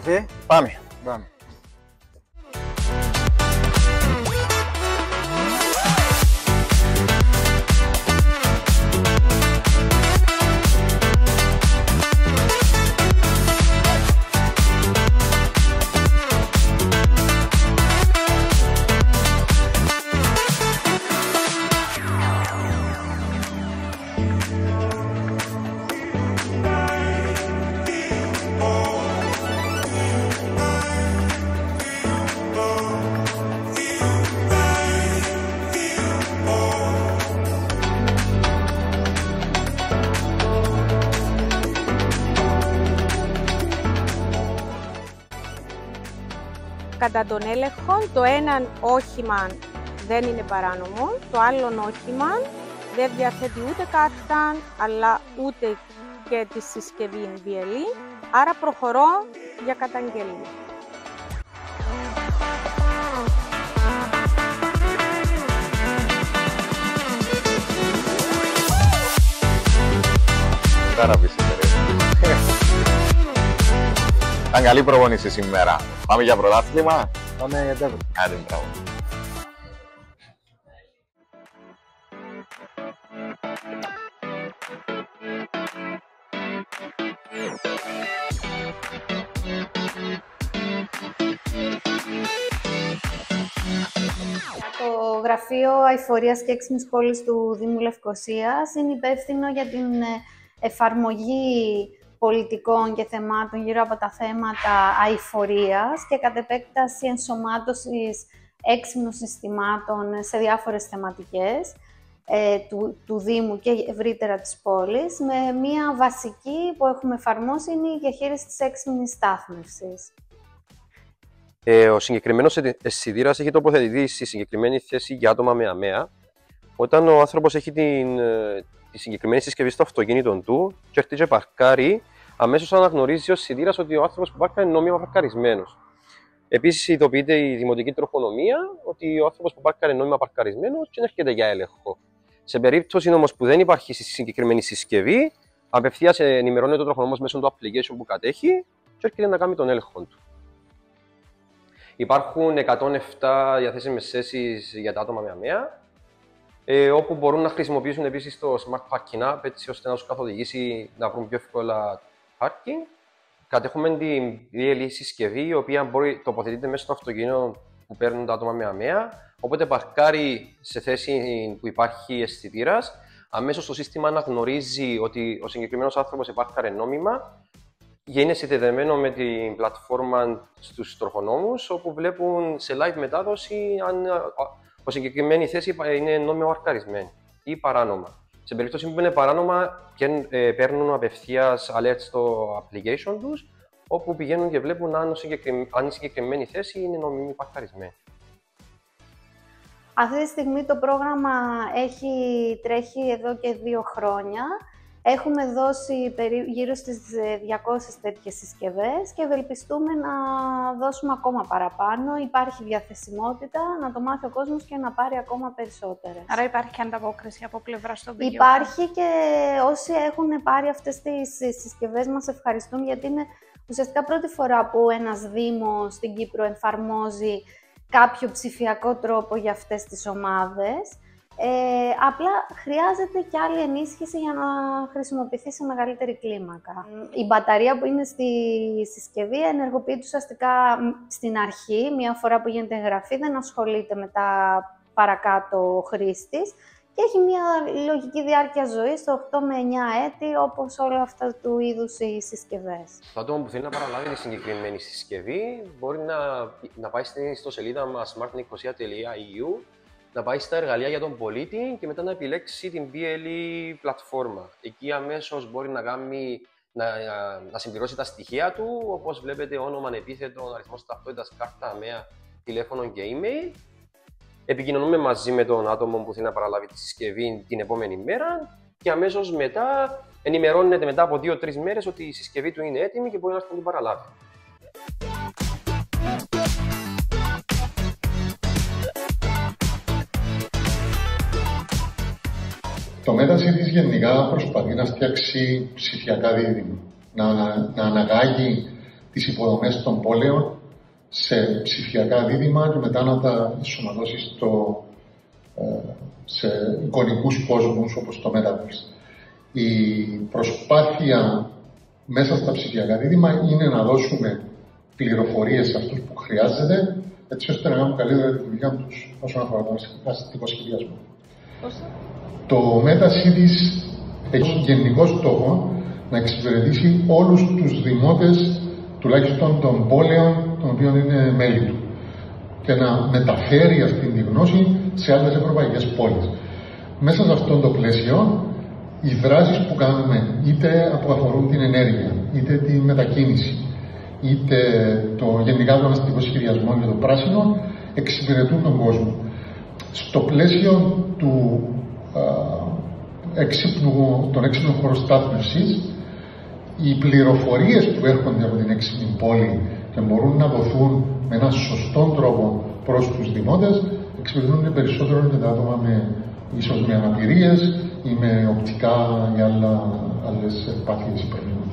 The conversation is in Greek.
καφέ. Πάμε. Πάμε. Κατά τον έλεγχο, το έναν όχημα δεν είναι παράνομο, το άλλο όχημα δεν διαθέτει ούτε κάρτα, αλλά ούτε και τη συσκευή BLE, άρα προχωρώ για καταγγελία. Ήταν καλή προπόνηση σήμερα. Πάμε για πρωτάθλημα. Πάμε για τέταρτο. Άντε, μπράβο. Το Γραφείο Αειφορίας και Έξυπνης Πόλης του Δήμου Λευκωσίας είναι υπεύθυνο για την εφαρμογή πολιτικών και θεμάτων γύρω από τα θέματα αειφορίας και κατ' επέκταση ενσωμάτωσης έξυπνων συστημάτων σε διάφορες θεματικές του Δήμου και ευρύτερα της πόλης. Με μία βασική που έχουμε εφαρμόσει είναι η διαχείριση της έξυπνης στάθμευσης. Ο συγκεκριμένος αισθητήρας έχει τοποθετηθεί στη συγκεκριμένη θέση για άτομα με ΑΜΕΑ. Όταν ο άνθρωπος έχει τη συγκεκριμένη συσκευή στο αυτοκίνητο του και έρθει και παρκάρει, αμέσως αναγνωρίζει ο αισθητήρας ότι ο άνθρωπος που πάρκαρε είναι νόμιμα παρκαρισμένος. Επίσης, ειδοποιείται η δημοτική τροχονομία ότι ο άνθρωπος που πάρκαρε είναι νόμιμα παρκαρισμένος και έρχεται για έλεγχο. Σε περίπτωση όμως που δεν υπάρχει συγκεκριμένη συσκευή, απευθείας ενημερώνεται ο τροχονόμος μέσω του application που κατέχει και έρχεται να κάνει τον έλεγχο του. Υπάρχουν 107 διαθέσιμες θέσεις για τα άτομα με ΑΜΕΑ, όπου μπορούν να χρησιμοποιήσουν επίσης το Smart Parking App, έτσι ώστε να τους καθοδηγήσει να βρουν πιο εύκολα parking. Κατέχουμε την BLE συσκευή, η οποία τοποθετείται μέσα στο αυτοκίνητο που παίρνουν τα άτομα με ΑΜΕΑ, οπότε παρκάρει σε θέση που υπάρχει αισθητήρας. Αμέσως το σύστημα αναγνωρίζει ότι ο συγκεκριμένος άνθρωπος επάρκαρε νόμιμα. Είναι συνδεδεμένο με την πλατφόρμα στους τροχονόμους, όπου βλέπουν σε live μετάδοση αν η συγκεκριμένη θέση είναι νόμιμα παρκαρισμένη ή παράνομα. Σε περίπτωση που είναι παράνομα, παίρνουν απευθείας alert στο application τους, όπου πηγαίνουν και βλέπουν αν η συγκεκριμένη θέση είναι νόμιμη παρκαρισμένη. Αυτή τη στιγμή το πρόγραμμα τρέχει εδώ και 2 χρόνια. Έχουμε δώσει γύρω στις 200 τέτοιες συσκευές και ευελπιστούμε να δώσουμε ακόμα παραπάνω. Υπάρχει διαθεσιμότητα να το μάθει ο κόσμος και να πάρει ακόμα περισσότερες. Άρα υπάρχει και ανταπόκριση από πλευράς των πηγών. Υπάρχει και όσοι έχουν πάρει αυτές τις συσκευές μας ευχαριστούν, γιατί είναι ουσιαστικά πρώτη φορά που ένας Δήμος στην Κύπρο εφαρμόζει κάποιο ψηφιακό τρόπο για αυτές τις ομάδες. Απλά χρειάζεται και άλλη ενίσχυση για να χρησιμοποιηθεί σε μεγαλύτερη κλίμακα. Η μπαταρία που είναι στη συσκευή ενεργοποιείται ουσιαστικά στην αρχή, μία φορά που γίνεται εγγραφή, δεν ασχολείται με τα παρακάτω ο χρήστης και έχει μία λογική διάρκεια ζωής στο 8 με 9 έτη, όπως όλα αυτά του είδους οι συσκευές. Το άτομο που θέλει να παραλάβει τη συγκεκριμένη συσκευή μπορεί να πάει στην ιστοσελίδα μας smartnicosia.eu, να πάει στα εργαλεία για τον πολίτη και μετά να επιλέξει την BLE πλατφόρμα. Εκεί αμέσως μπορεί να συμπληρώσει τα στοιχεία του, όπως βλέπετε όνομα, επίθετο, αριθμός ταυτότητας, κάρτα ΑΜΕΑ, τηλέφωνο και email. Επικοινωνούμε μαζί με τον άτομο που θέλει να παραλάβει τη συσκευή την επόμενη μέρα και αμέσως μετά ενημερώνεται μετά από 2-3 μέρες ότι η συσκευή του είναι έτοιμη και μπορεί να έρθει να την παραλάβει. Το MetaCities γενικά προσπαθεί να φτιάξει ψηφιακά δίδυμα, να αναγάγει τις υποδομές των πόλεων σε ψηφιακά δίδυμα και μετά να τα ενσωματώσει σε εικονικούς κόσμους όπως το Metaverse. Η προσπάθεια μέσα στα ψηφιακά δίδυμα είναι να δώσουμε πληροφορίες σε αυτούς που χρειάζεται, έτσι ώστε να κάνουν καλύτερα τη δουλειά τους όσον αφορά τον αστικό σχεδιασμό. Το MetaCities έχει γενικό στόχο να εξυπηρετήσει όλους τους δημότες, τουλάχιστον των πόλεων των οποίων είναι μέλη του, και να μεταφέρει αυτή τη γνώση σε άλλες ευρωπαϊκές πόλεις. Μέσα σε αυτό το πλαίσιο, οι δράσεις που κάνουμε, είτε που αφορούν την ενέργεια, είτε τη μετακίνηση, είτε γενικά τον αστικό σχεδιασμό και το πράσινο, εξυπηρετούν τον κόσμο. Στο πλαίσιο των έξυπνων χώρων στάθμευσης, οι πληροφορίες που έρχονται από την έξυπνη πόλη και μπορούν να δοθούν με έναν σωστό τρόπο προς τους δημότες, εξυπηρετούν περισσότερο και τα άτομα ίσως με αναπηρίες ή με οπτικά ή άλλες πάθειες ή προβλήματα.